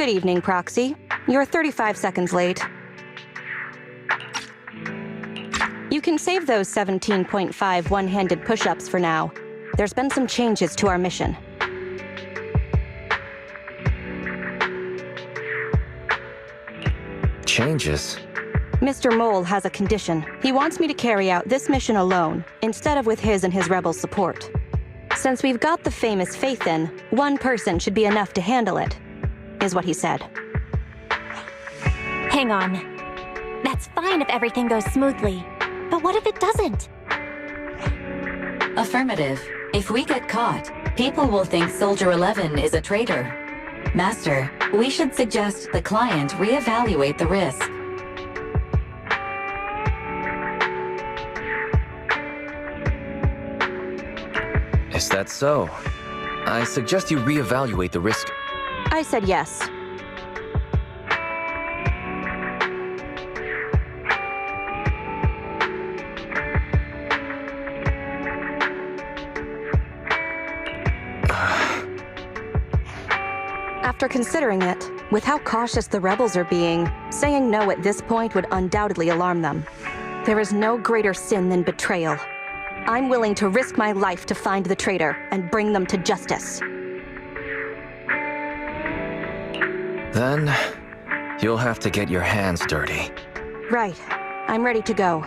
Good evening, Proxy. You're 35 seconds late. You can save those 17.5 one-handed push-ups for now. There's been some changes to our mission. Changes? Mr. Mole has a condition. He wants me to carry out this mission alone, instead of with his and his rebel support. Since we've got the famous Faith in, one person should be enough to handle it, is what he said. Hang on. That's fine if everything goes smoothly. But what if it doesn't? Affirmative. If we get caught, people will think Soldier 11 is a traitor. Master, we should suggest the client reevaluate the risk. Is that so? I suggest you reevaluate the risk. I said yes. After considering it, with how cautious the rebels are being, saying no at this point would undoubtedly alarm them. There is no greater sin than betrayal. I'm willing to risk my life to find the traitor and bring them to justice. Then, you'll have to get your hands dirty. Right. I'm ready to go.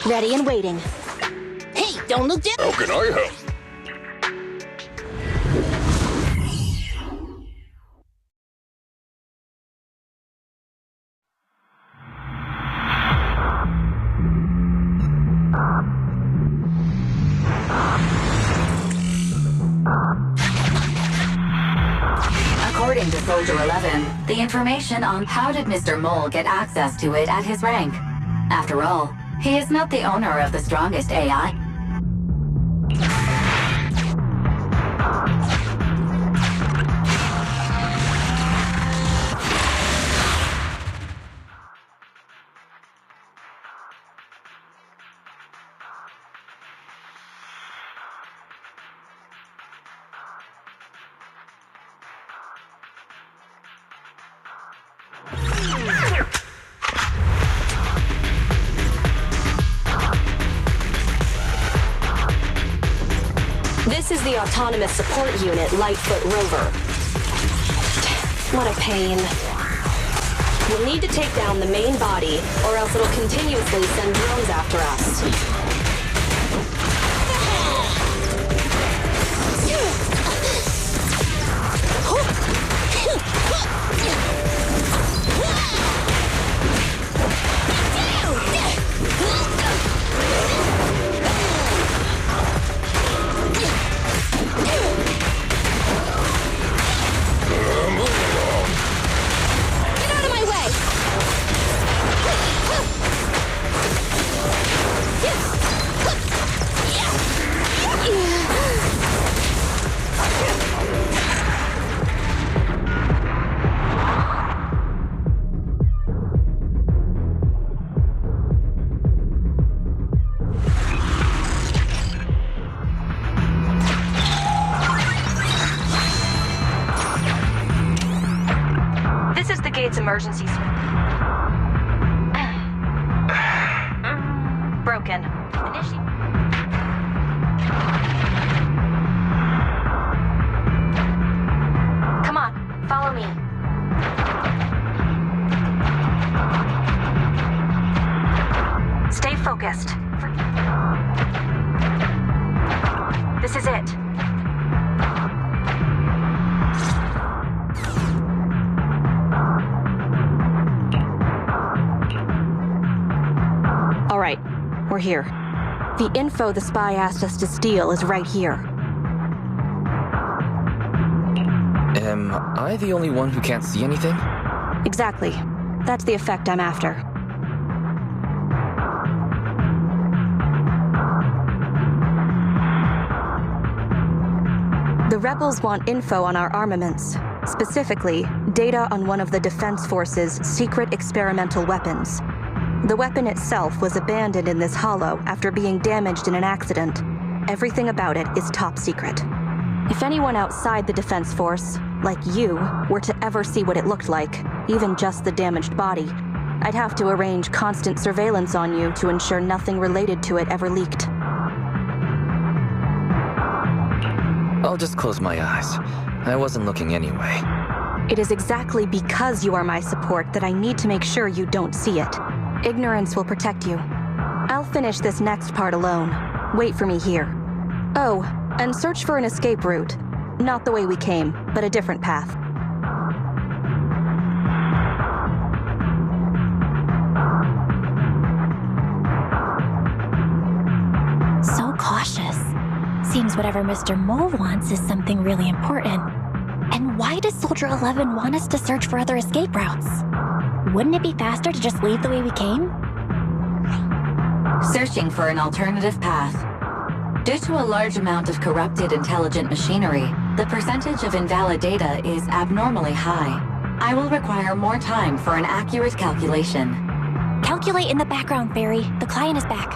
Ready and waiting. Hey, don't look down! How can I help? According to Soldier 11, the information on how did Mr. Mole get access to it at his rank. After all, he is not the owner of the strongest AI. This is the Autonomous Support Unit, Lightfoot Rover. What a pain. We'll need to take down the main body, or else it'll continuously send drones after us. Emergency broken. Come on, follow me. Stay focused. This is it. we're here. The info the spy asked us to steal is right here. Am I the only one who can't see anything? Exactly. That's the effect I'm after. The rebels want info on our armaments. Specifically, data on one of the Defense Force's secret experimental weapons. The weapon itself was abandoned in this hollow after being damaged in an accident. Everything about it is top secret. If anyone outside the Defense Force, like you, were to ever see what it looked like, even just the damaged body, I'd have to arrange constant surveillance on you to ensure nothing related to it ever leaked. I'll just close my eyes. I wasn't looking anyway. It is exactly because you are my support that I need to make sure you don't see it. Ignorance will protect you. I'll finish this next part alone. Wait for me here. Oh, and search for an escape route. Not the way we came, but a different path. So cautious. Seems whatever Mr. Mole wants is something really important. And why does Soldier 11 want us to search for other escape routes? Wouldn't it be faster to just leave the way we came? Searching for an alternative path. Due to a large amount of corrupted intelligent machinery, the percentage of invalid data is abnormally high. I will require more time for an accurate calculation. Calculate in the background, Fairy. The client is back.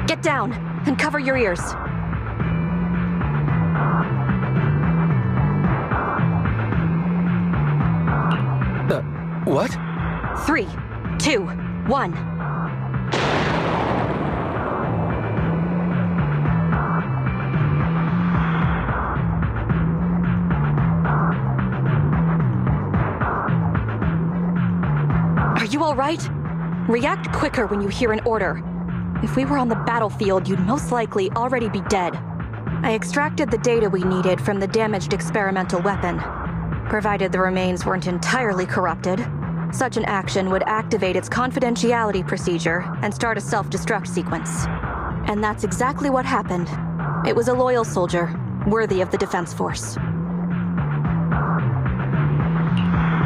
Get down and cover your ears. What? 3, 2, 1. Are you all right? React quicker when you hear an order. If we were on the battlefield, you'd most likely already be dead. I extracted the data we needed from the damaged experimental weapon. Provided the remains weren't entirely corrupted, such an action would activate its confidentiality procedure and start a self-destruct sequence. And that's exactly what happened. It was a loyal soldier, worthy of the Defense Force.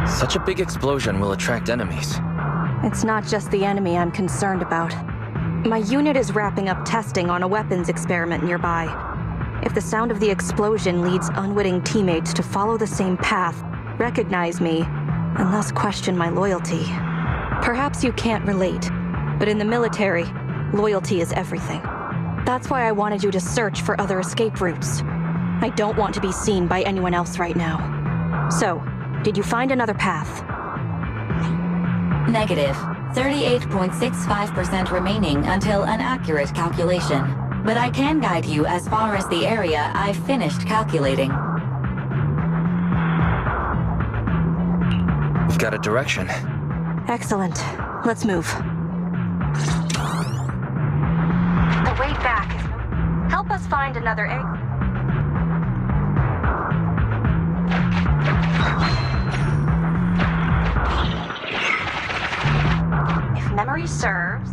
Such a big explosion will attract enemies. It's not just the enemy I'm concerned about. My unit is wrapping up testing on a weapons experiment nearby. If the sound of the explosion leads unwitting teammates to follow the same path, recognize me, and thus question my loyalty. Perhaps you can't relate, but in the military, loyalty is everything. That's why I wanted you to search for other escape routes. I don't want to be seen by anyone else right now. So, did you find another path? Negative. 38.65% remaining until an accurate calculation. But I can guide you as far as the area I've finished calculating. We've got a direction. Excellent. Let's move. The way back is no... Help us find another egg. If memory serves...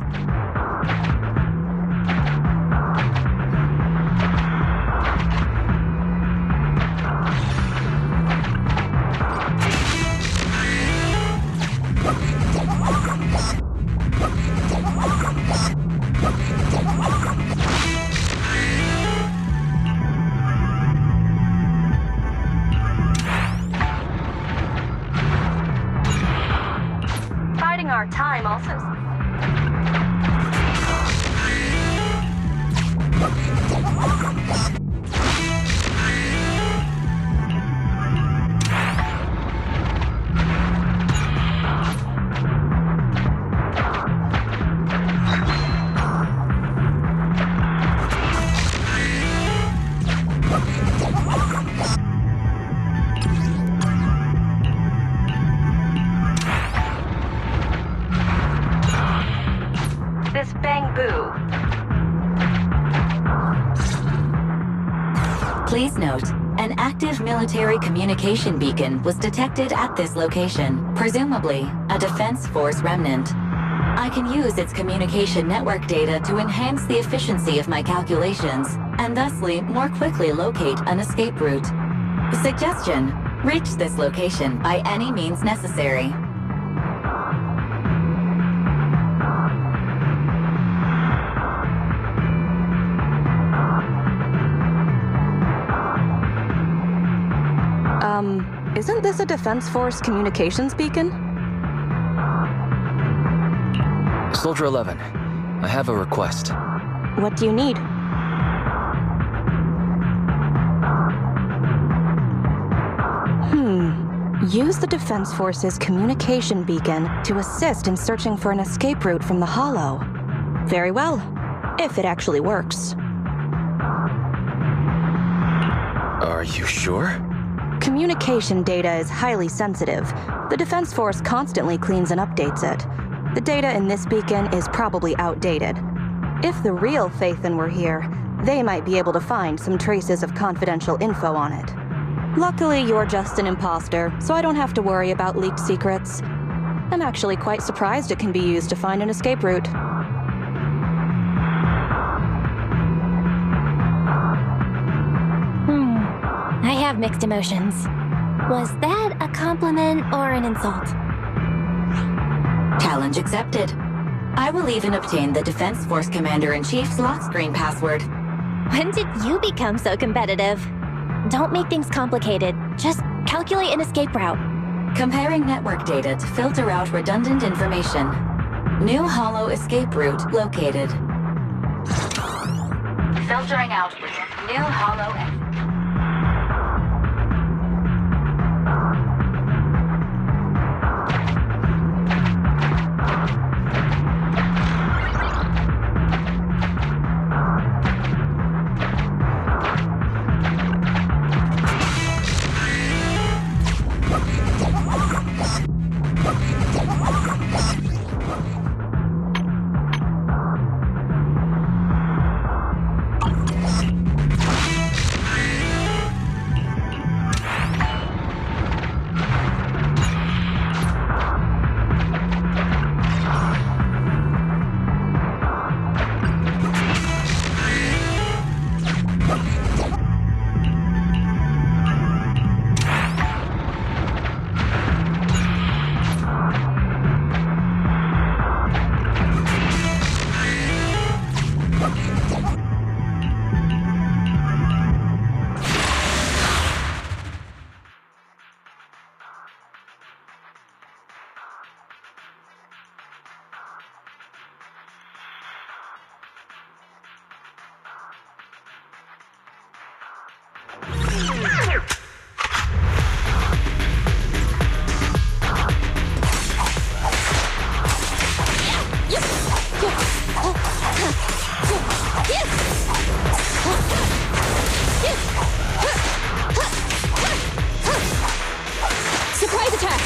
Biding our time also... military communication beacon was detected at this location, presumably a Defense Force remnant. I can use its communication network data to enhance the efficiency of my calculations, and thusly more quickly locate an escape route. Suggestion: reach this location by any means necessary. Isn't this a Defense Force communications beacon? Soldier 11, I have a request. What do you need? Use the Defense Force's communication beacon to assist in searching for an escape route from the Hollow. Very well, if it actually works. Are you sure? Communication data is highly sensitive. The Defense Force constantly cleans and updates it. The data in this beacon is probably outdated. If the real Phaethon were here, they might be able to find some traces of confidential info on it. Luckily, you're just an imposter, so I don't have to worry about leaked secrets. I'm actually quite surprised it can be used to find an escape route. I have mixed emotions. Was that a compliment or an insult? Challenge accepted. I will even obtain the Defense Force Commander-in-Chief's lock screen password. When did you become so competitive? Don't make things complicated. Just calculate an escape route. Comparing network data to filter out redundant information. New Hollow escape route located. Filtering out new Hollow exit. Surprise attack!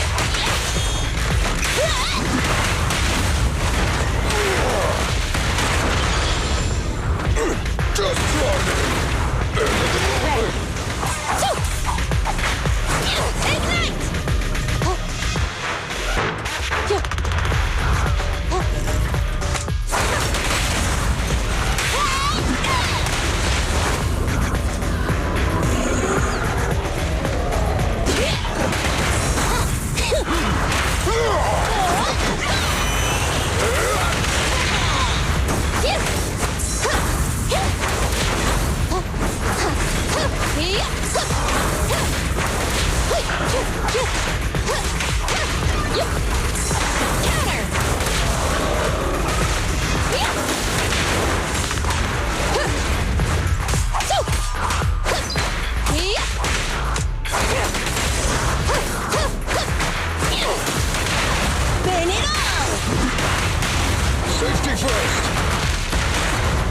Safety first!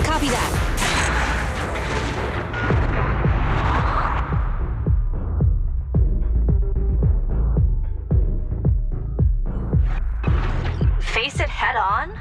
Copy that. Face it head on?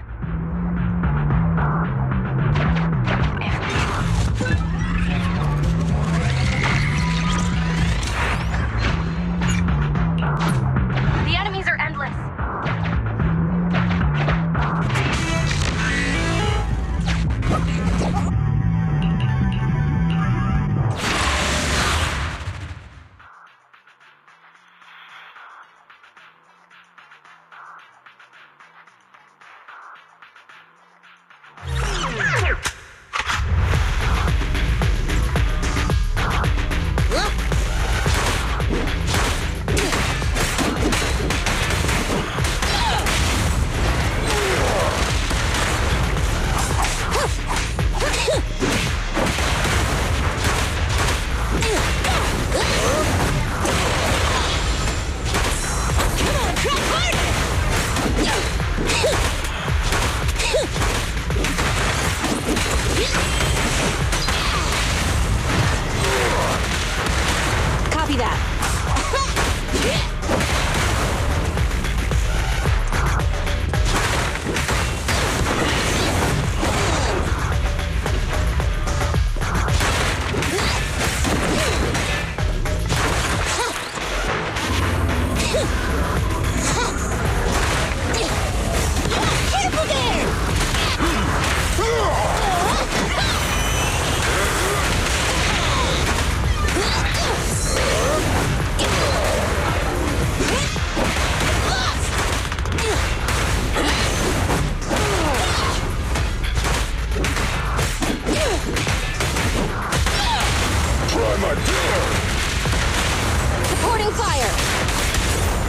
Supporting fire!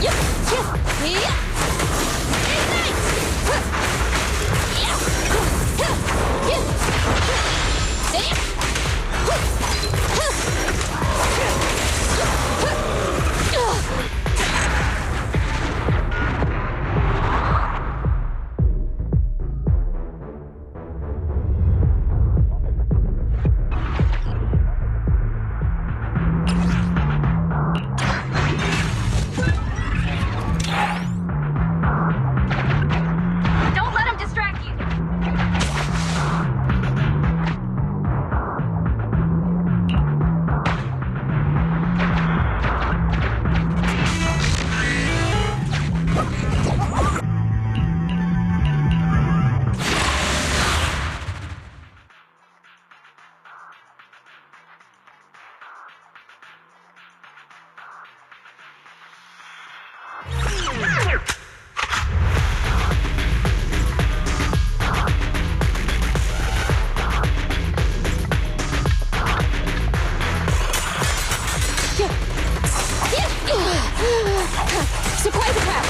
Yep! Ignite! Don't let him distract you! Supply the trap!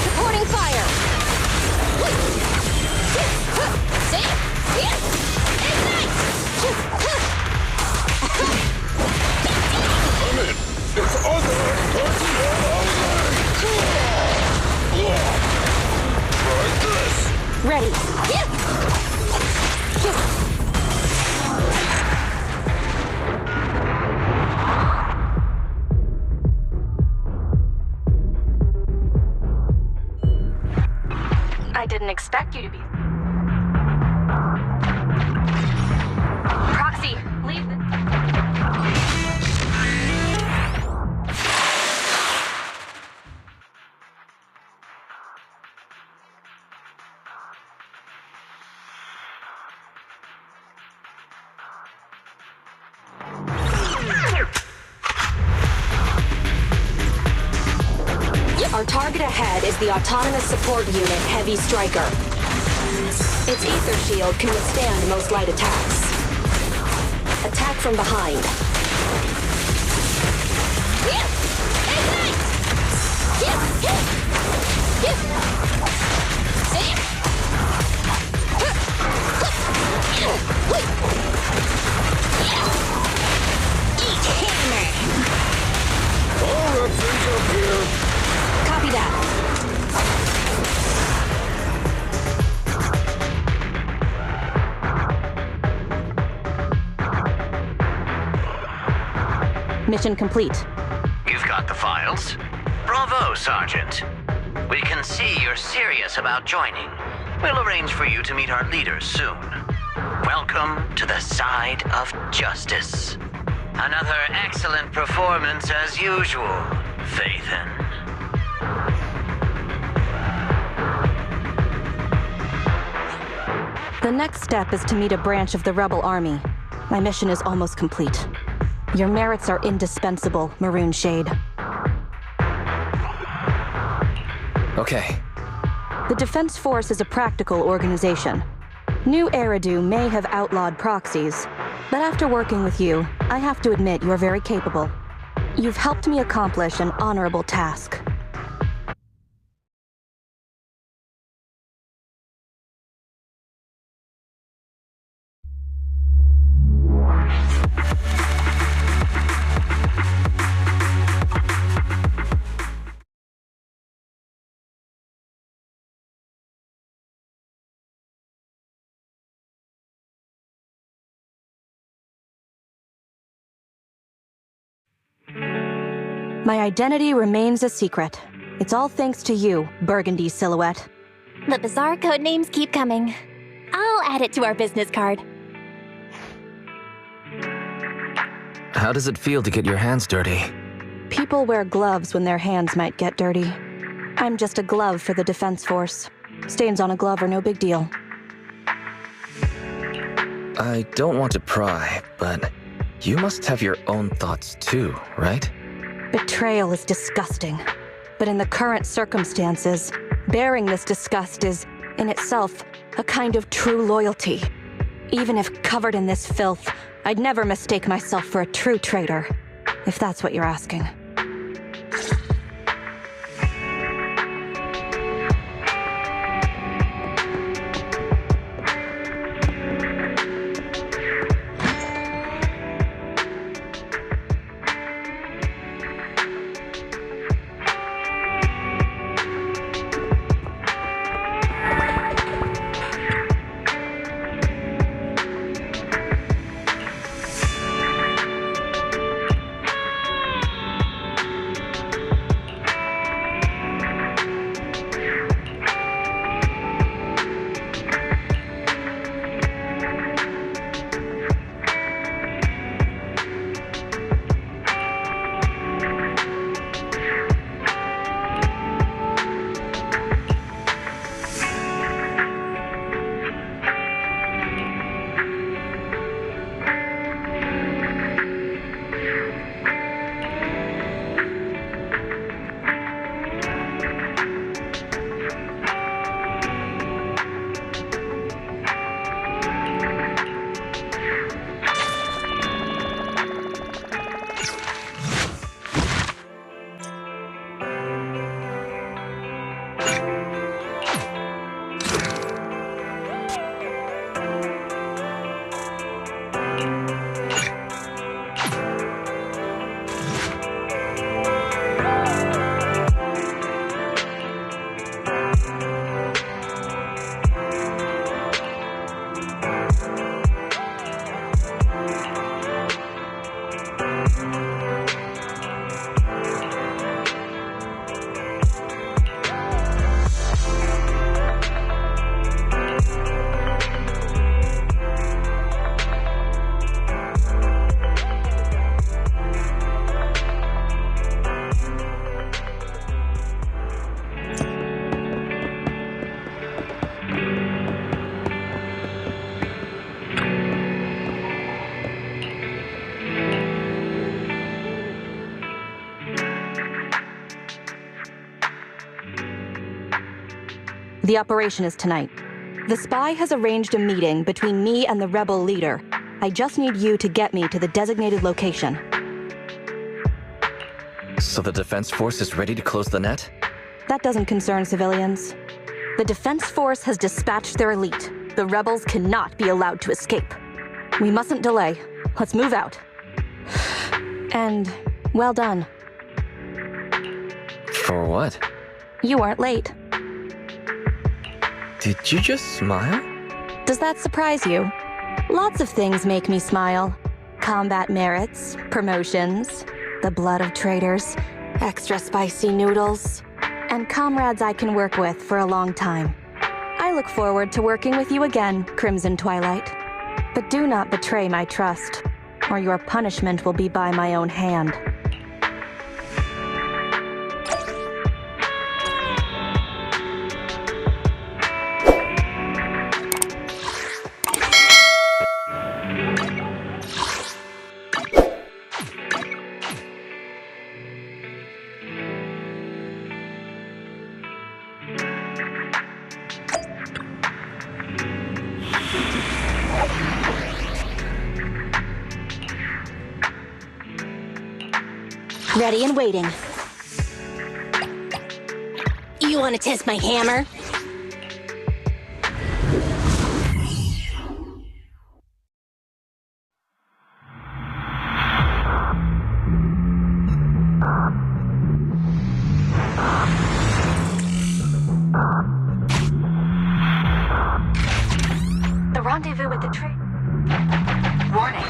Supporting fire! Ready. I didn't expect you to be... Proxy, leave the... Our target ahead is the Autonomous Support Unit Heavy Striker. Its ether shield can withstand most light attacks. Attack from behind. Copy that. Mission complete. You've got the files? Bravo, Sergeant. We can see you're serious about joining. We'll arrange for you to meet our leaders soon. Welcome to the side of justice. Another excellent performance as usual, Phaethon. The next step is to meet a branch of the rebel army. My mission is almost complete. Your merits are indispensable, Maroon Shade. Okay. The Defense Force is a practical organization. New Eridu may have outlawed proxies, but after working with you, I have to admit you're very capable. You've helped me accomplish an honorable task. My identity remains a secret. It's all thanks to you, Burgundy Silhouette. The bizarre code names keep coming. I'll add it to our business card. How does it feel to get your hands dirty? People wear gloves when their hands might get dirty. I'm just a glove for the Defense Force. Stains on a glove are no big deal. I don't want to pry, but you must have your own thoughts too, right? Betrayal is disgusting. But in the current circumstances, bearing this disgust is, in itself, a kind of true loyalty. Even if covered in this filth, I'd never mistake myself for a true traitor, if that's what you're asking. The operation is tonight. The spy has arranged a meeting between me and the rebel leader. I just need you to get me to the designated location. So the Defense Force is ready to close the net? That doesn't concern civilians. The Defense Force has dispatched their elite. The rebels cannot be allowed to escape. We mustn't delay. Let's move out. And well done. For what? You aren't late. Did you just smile? Does that surprise you? Lots of things make me smile. Combat merits, promotions, the blood of traitors, extra spicy noodles, and comrades I can work with for a long time. I look forward to working with you again, Crimson Twilight. But do not betray my trust, or your punishment will be by my own hand. Ready and waiting. You want to test my hammer? The rendezvous with the tree. Warning.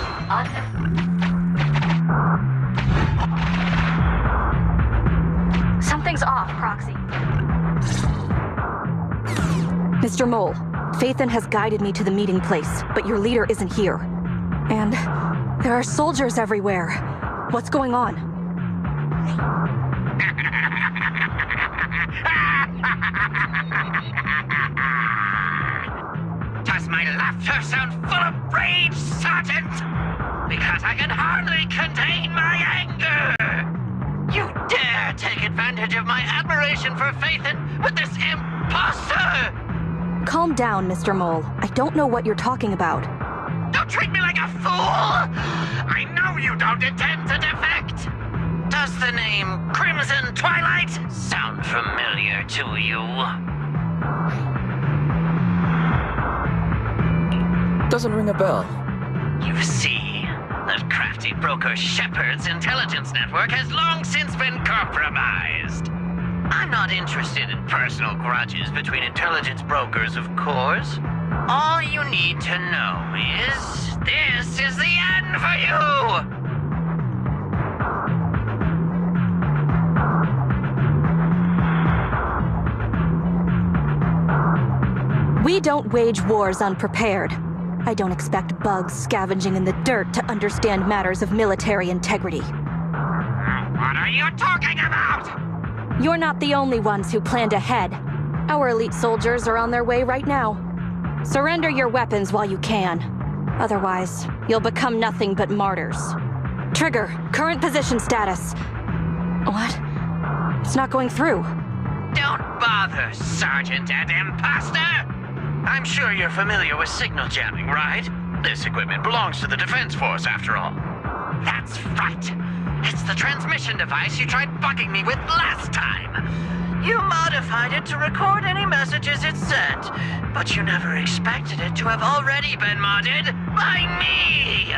Something's off, Proxy. Mr. Mole, Phaethon has guided me to the meeting place, but your leader isn't here. And there are soldiers everywhere. What's going on? Does my laughter sound full of rage, Sergeant? Because I can hardly contain my anger! You dare take advantage of my admiration for Phaethon with this imposter! Calm down, Mr. Mole. I don't know what you're talking about. Don't treat me like a fool! I know you don't intend to defect! Does the name Crimson Twilight sound familiar to you? Doesn't ring a bell. You see, that crafty broker Shepard's intelligence network has long since been compromised. I'm not interested in personal grudges between intelligence brokers, of course. All you need to know is, this is the end for you! We don't wage wars unprepared. I don't expect bugs scavenging in the dirt to understand matters of military integrity. What are you talking about? You're not the only ones who planned ahead. Our elite soldiers are on their way right now. Surrender your weapons while you can. Otherwise, you'll become nothing but martyrs. Trigger, current position status. What? It's not going through. Don't bother, Sergeant and Imposter! I'm sure you're familiar with signal jamming, right? This equipment belongs to the Defense Force, after all. That's right. It's the transmission device you tried bugging me with last time. You modified it to record any messages it sent, but you never expected it to have already been modded by me!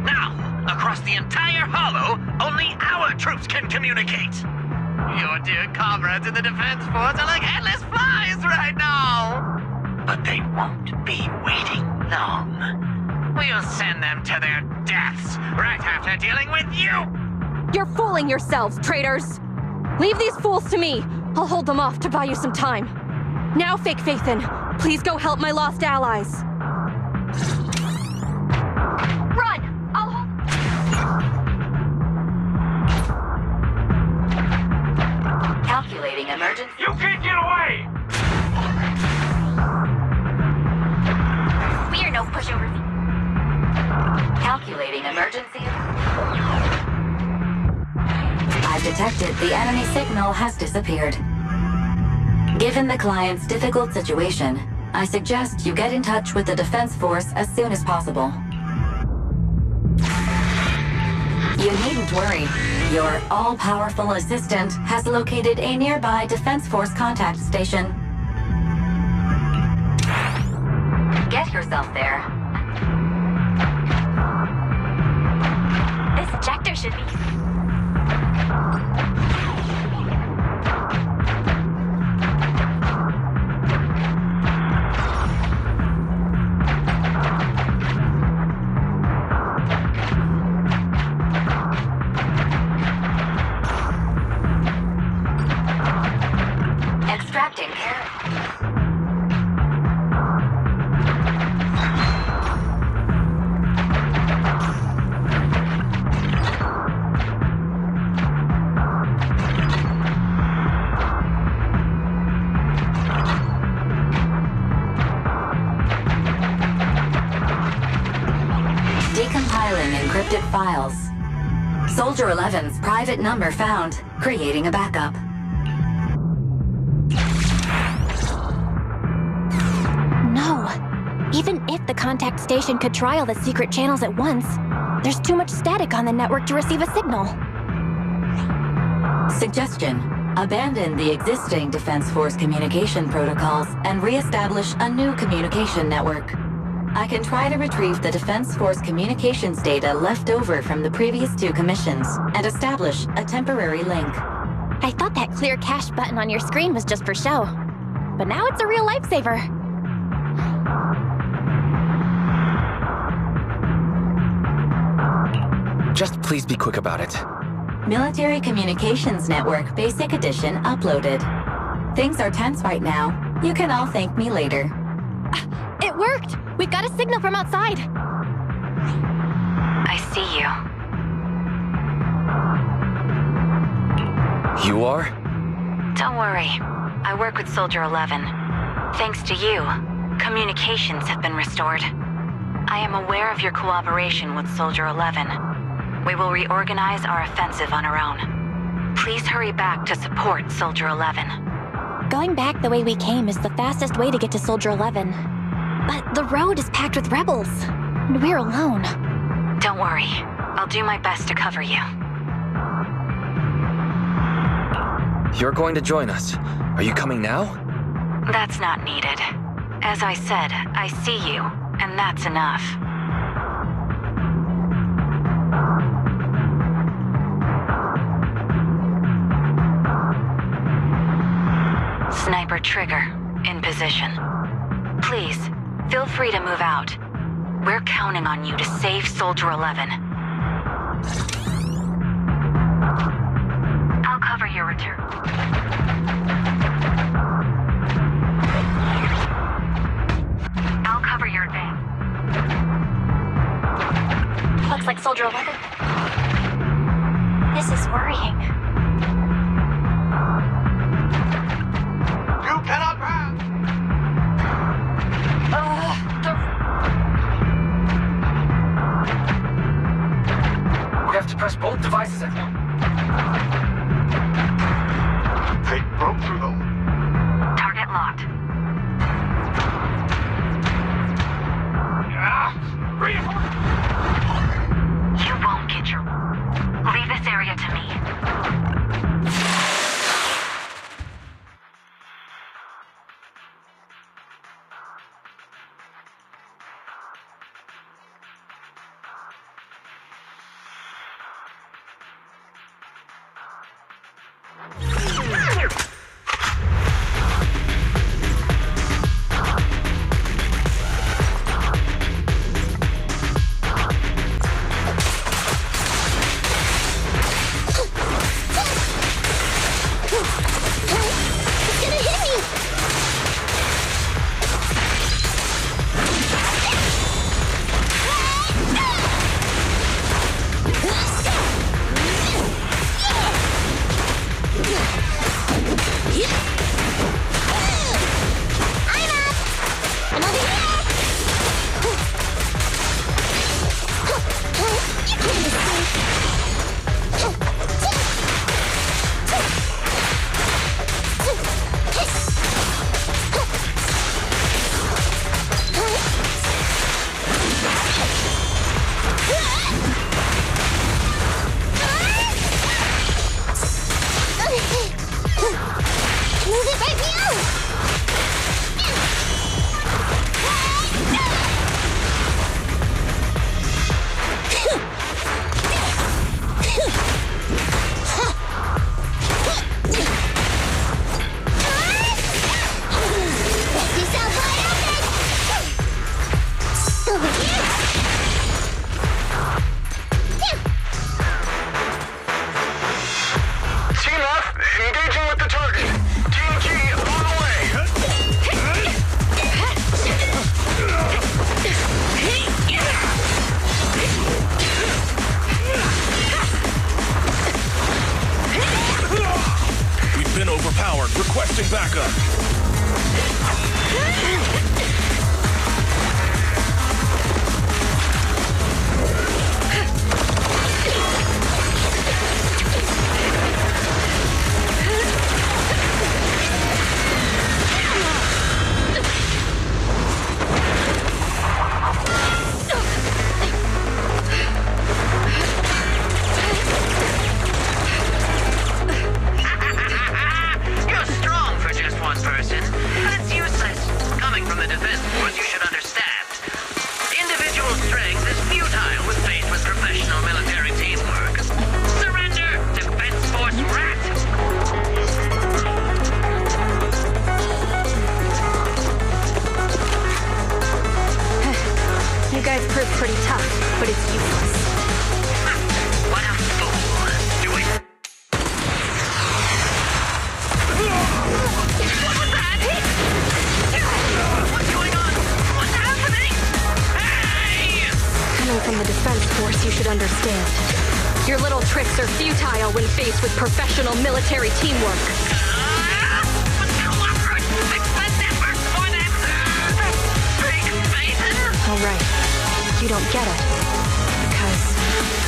Now, across the entire Hollow, only our troops can communicate. Your dear comrades in the Defense Force are like headless flies right now! But they won't be waiting long. We'll send them to their deaths right after dealing with you! You're fooling yourselves, traitors! Leave these fools to me! I'll hold them off to buy you some time. Now, Fake Phaethon, please go help my lost allies. Run! I'll hold... Calculating emergency. You can't get away! We are no pushovers. Calculating emergency. I've detected the enemy signal has disappeared. Given the client's difficult situation, I suggest you get in touch with the Defense Force as soon as possible. You needn't worry. Your all-powerful assistant has located a nearby Defense Force contact station. Get yourself there. This ejector should be... Extracting care. Decompiling encrypted files. Soldier 11's private number found, creating a backup. No. Even if the contact station could try all the secret channels at once, there's too much static on the network to receive a signal. Suggestion: abandon the existing Defense Force communication protocols and re-establish a new communication network. I can try to retrieve the Defense Force communications data left over from the previous 2 commissions and establish a temporary link. I thought that clear cache button on your screen was just for show. But now it's a real lifesaver. Just please be quick about it. Military Communications Network Basic Edition uploaded. Things are tense right now. You can all thank me later. It worked! We got a signal from outside. I see you. You are? Don't worry. I work with Soldier 11. Thanks to you, communications have been restored. I am aware of your cooperation with Soldier 11. We will reorganize our offensive on our own. Please hurry back to support Soldier 11. Going back the way we came is the fastest way to get to Soldier 11. But the road is packed with rebels, and we're alone. Don't worry. I'll do my best to cover you. You're going to join us. Are you coming now? That's not needed. As I said, I see you, and that's enough. Sniper trigger, in position. Please, feel free to move out. We're counting on you to save Soldier 11. I'll cover your return. I'll cover your advance. Looks like Soldier 11. This is worrying. You cannot pass! We have to press both devices at once. They broke through them. Target locked. You won't get your... Leave this area to me. Requesting backup. should understand. Your little tricks are futile when faced with professional military teamwork. All right, you don't get it. Because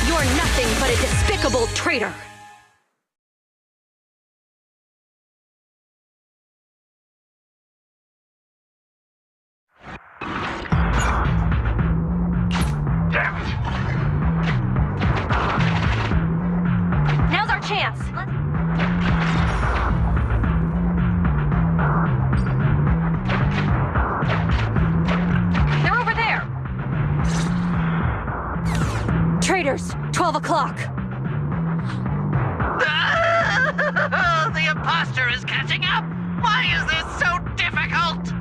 you're nothing but a despicable traitor. Damn it. Now's our chance. They're over there. Traitors, 12 o'clock. The imposter is catching up! Why is this so difficult?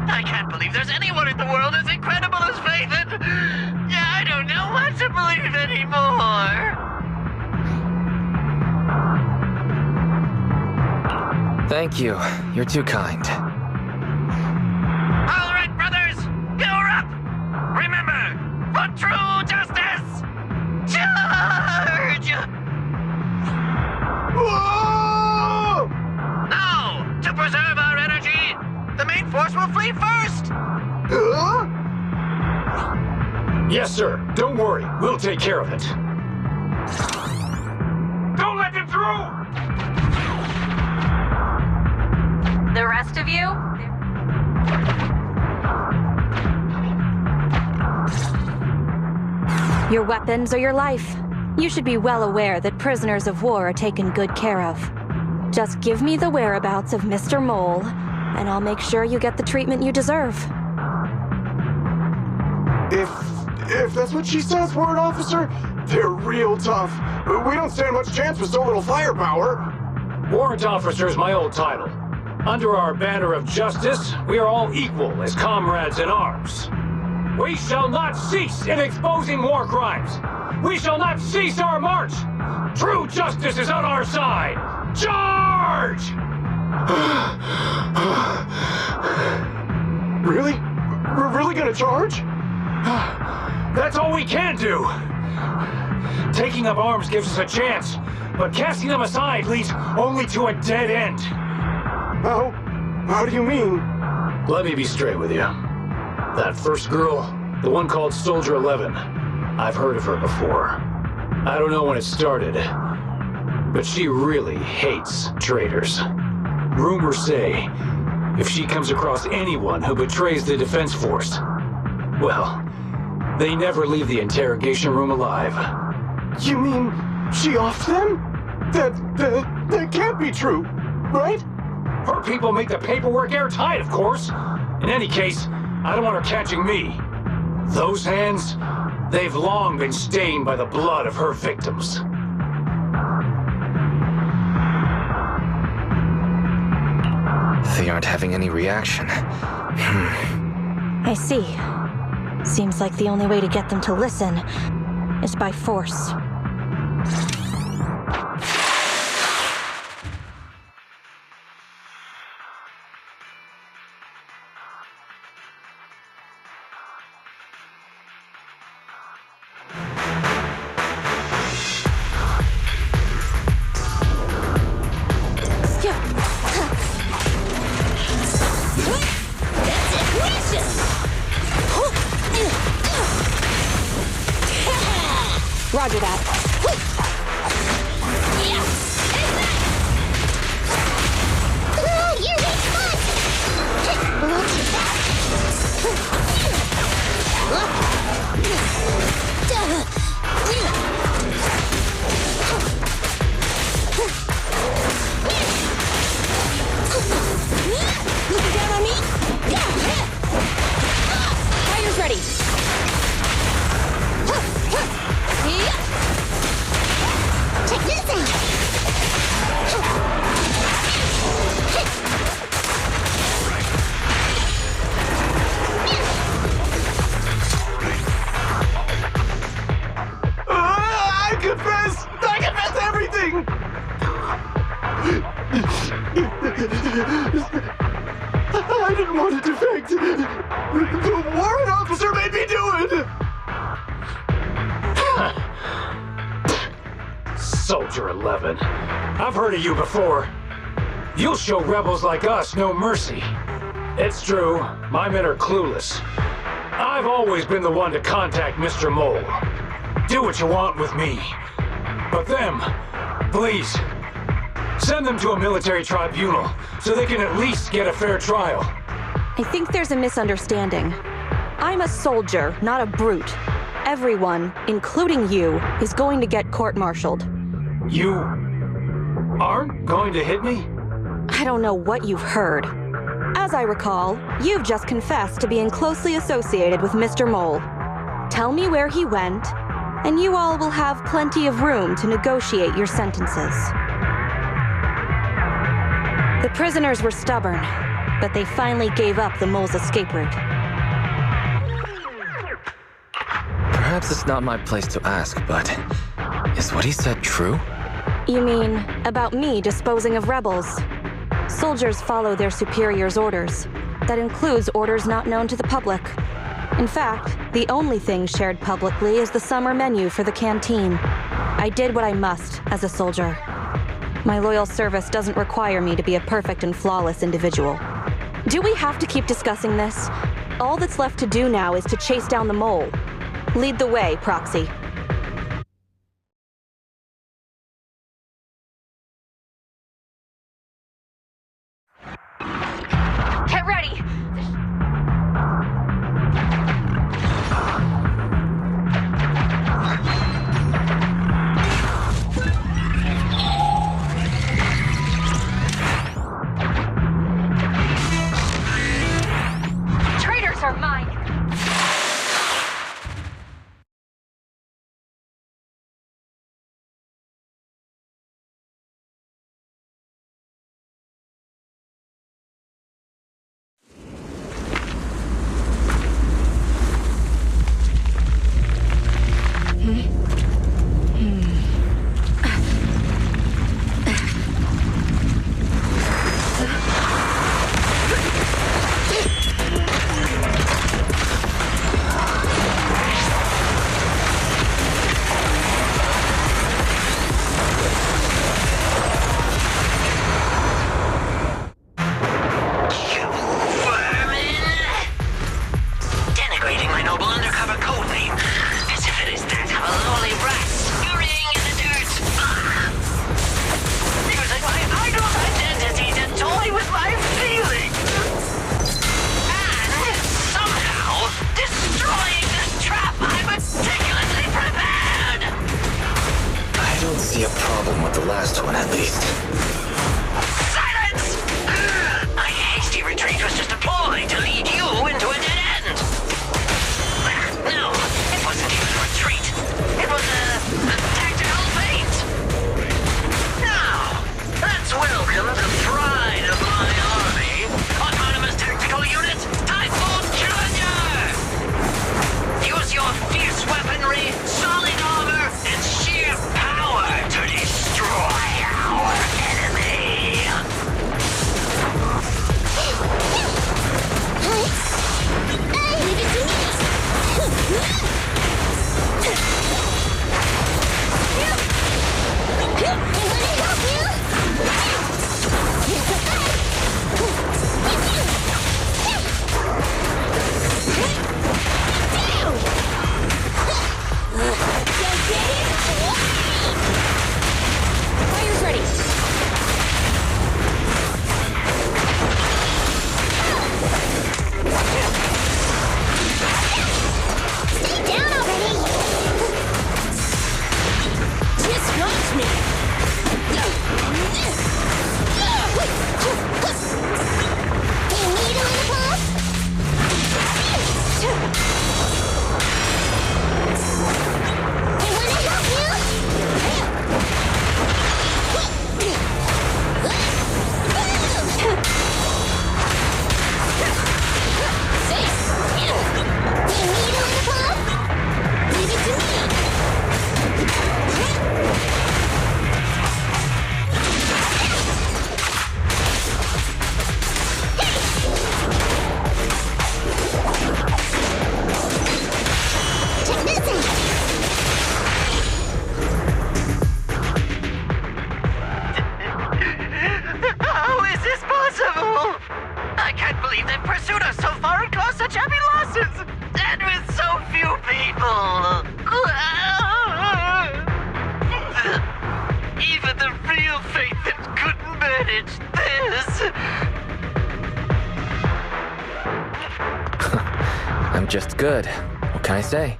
I can't believe there's anyone in the world as incredible as Faithen! Yeah, I don't know what to believe anymore! Thank you. You're too kind. All right, brothers! You're up! Remember, for true justice! Charge! Whoa! Now, to preserve our energy, the main force will flee first! Huh? Yes, sir. Don't worry. We'll take care of it. Don't let them through! The rest of you? Your weapons or your life. You should be well aware that prisoners of war are taken good care of. Just give me the whereabouts of Mr. Mole, and I'll make sure you get the treatment you deserve. If that's what she says, warrant officer, they're real tough. We don't stand much chance with so little firepower. Warrant officer is my old title. Under our banner of justice, we are all equal as comrades in arms. We shall not cease in exposing war crimes. We shall not cease our march. True justice is on our side. Charge! Really? We're really gonna charge? That's all we can do. Taking up arms gives us a chance, but casting them aside leads only to a dead end. How do you mean? Let me be straight with you. That first girl, the one called Soldier 11, I've heard of her before. I don't know when it started, but she really hates traitors. Rumors say, if she comes across anyone who betrays the defense force, well, they never leave the interrogation room alive. You mean she offed them? That can't be true, right? Her people make the paperwork airtight, of course. In any case, I don't want her catching me. Those hands, they've long been stained by the blood of her victims. They aren't having any reaction. I see. Seems like the only way to get them to listen is by force. Roger that. Looking down on me? Fighters ready. Check this out. I confess everything! I didn't want to defect. The warrant officer made me do it! Soldier 11. I've heard of you before. You'll show rebels like us no mercy. It's true, my men are clueless. I've always been the one to contact Mr. Mole. Do what you want with me. But them, please, send them to a military tribunal so they can at least get a fair trial. I think there's a misunderstanding. I'm a soldier, not a brute. Everyone, including you, is going to get court-martialed. You aren't going to hit me? I don't know what you've heard. As I recall, you've just confessed to being closely associated with Mr. Mole. Tell me where he went, and you all will have plenty of room to negotiate your sentences. The prisoners were stubborn, but they finally gave up the Mole's escape route. Perhaps it's not my place to ask, but is what he said true? You mean about me disposing of rebels? Soldiers follow their superiors' orders. That includes orders not known to the public. In fact, the only thing shared publicly is the summer menu for the canteen. I did what I must as a soldier. My loyal service doesn't require me to be a perfect and flawless individual. Do we have to keep discussing this? All that's left to do now is to chase down the Mole. Lead the way, Proxy. Get ready! Traitors are mine! see a problem with the last one, at least. Silence! My hasty retreat was just a ploy to lead you into a dead end. No, it wasn't even a retreat. It was a tactical feint. Now, let's welcome the pride of my army, Autonomous Tactical Unit, Typhoon Challenger! Use your fierce weaponry, solid armor, and sheer power to destroy our enemy! The real Phaethon couldn't manage this. I'm just good. What can I say?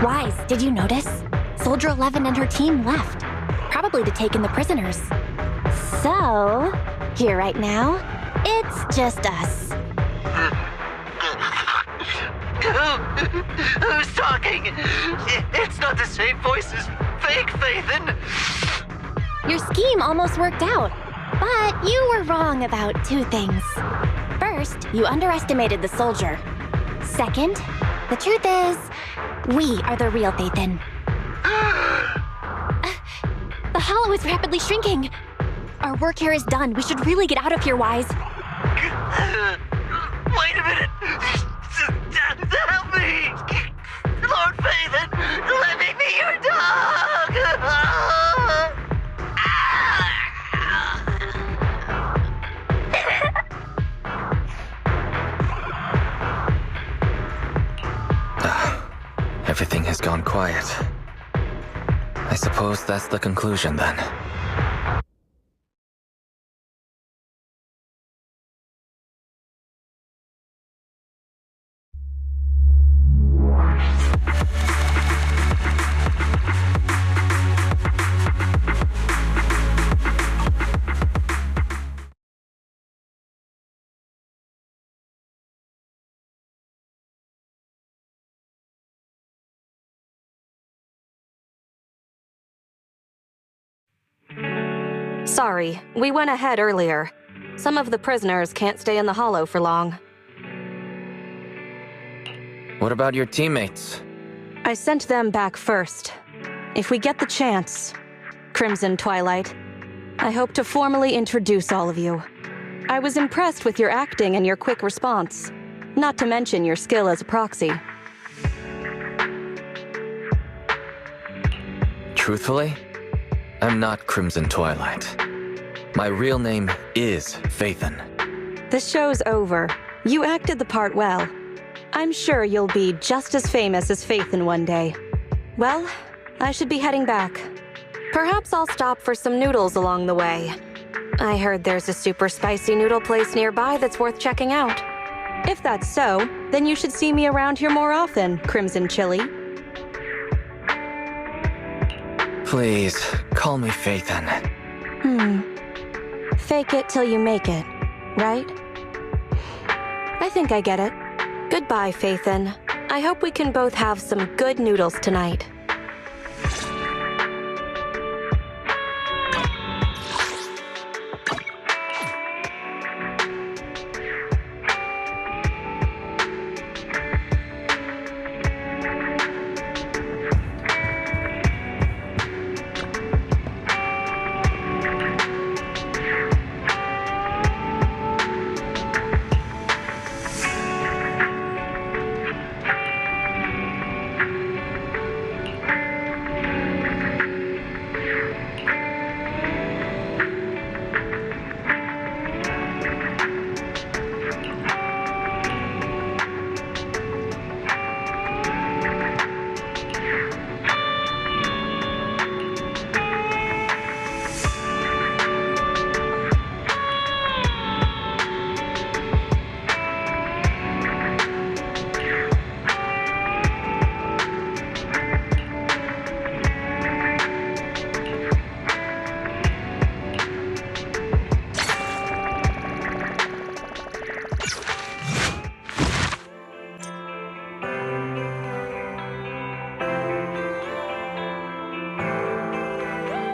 Wise, did you notice? Soldier 11 and her team left, probably to take in the prisoners. So, here right now, it's just us. Who's talking? It's not the same voice as fake Phaethon. Your scheme almost worked out, but you were wrong about two things. First, you underestimated the soldier. Second, the truth is, we are the real Phaethon. The hollow is rapidly shrinking. Our work here is done. We should really get out of here, Wise. Wait a minute! Help me! Lord Phaethon, let me be your dog! Everything has gone quiet. I suppose that's the conclusion then. Sorry, we went ahead earlier. Some of the prisoners can't stay in the hollow for long. What about your teammates? I sent them back first. If we get the chance, Crimson Twilight, I hope to formally introduce all of you. I was impressed with your acting and your quick response, not to mention your skill as a proxy. Truthfully, I'm not Crimson Twilight. My real name is Phaethon. The show's over. You acted the part well. I'm sure you'll be just as famous as Phaethon one day. Well, I should be heading back. Perhaps I'll stop for some noodles along the way. I heard there's a super spicy noodle place nearby that's worth checking out. If that's so, then you should see me around here more often, Crimson Chili. Please, call me Phaethon. Fake it till you make it, right? I think I get it. Goodbye, Phaethon. I hope we can both have some good noodles tonight.